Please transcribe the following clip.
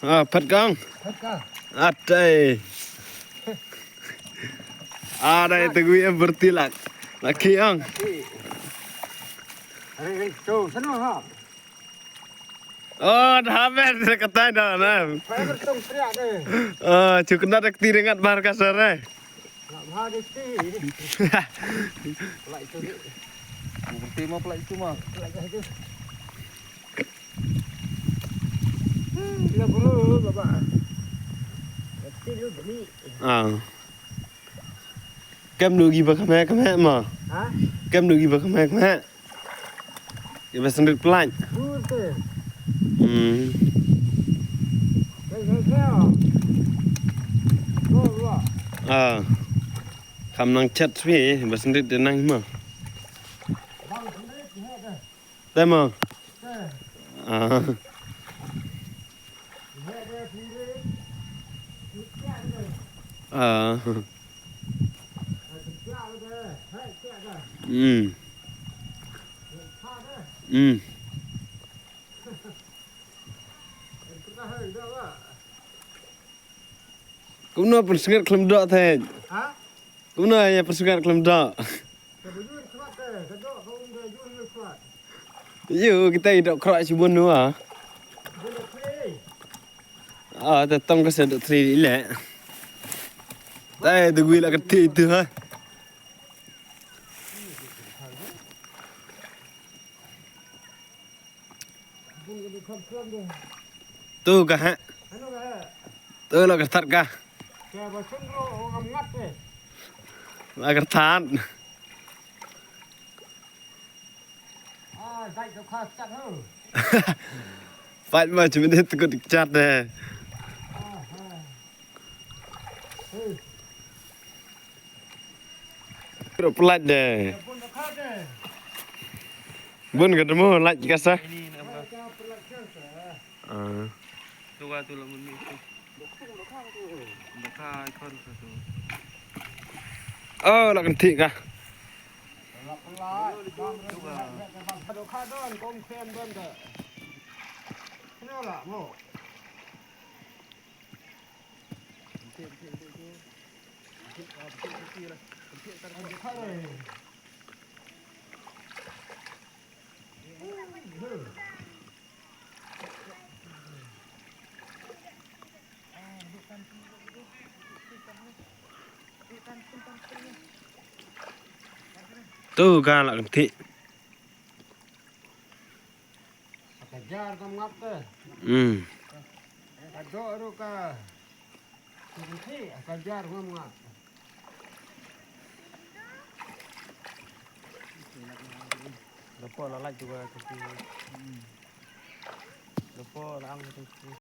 Phật con. Phật con. Đây. Đây từ quý em berarti laki ang. Tuh, sana ha. Dah habis kata dah nah. Saya bertong teriak deh. Cukup nak rekti dengan bar kasar eh. Nak mahal dikti. Pelak itu. Berarti mau pelak itu mah. Pelak itu. Bila perlu bapak. Rekti lu beli. Kem nugi bakame mah. Hah? Kem nugi bakame. Dia pasang dek pelan. Betul. Keo. Oh, Kham nang chat sih, pasang dek dia nang mah. bang sendiri lihat dah. Tema. Lihat dia sendiri. Lihat dah. Lihat dah. Hai, lihat dah. Lihat dah. Kita hai dah pak. Cũng nó phần sngert klem dok thế. Hah? Cũng nó ya phần sngert klem dok. Sebujur kuat deh. Kedok kau enggak jujur kuat. Yo kita dok kerak cubun nu ah. Boleh free. Tetang ke sedok 3 ile. Tai tu gui la keti tu ha. Boleh dikontrol deh. Tu kah ha. Anu dah. Tu la kertat kah. Saya bosan lo orang ngat deh. La kertat. Dai kau khas cat ho. Phải mà chúng mình tự chặt nè. Rồi pelat deh. Pun dah khas deh. Bun ketemu lagi kasah. Ini nampak. Kau pelak khas. Tu lah tu lah muni tu. Bakal ikon tu. Lah kenti kah. Pelak pelak. Kau khas don, kau krem don dah. Kenapa mo? Tu kah la kenti. Kejar kau ngat deh. Kedok tu kah. Nanti kejar kau ngat. Lepas lah juga tu. Lepas lah tu.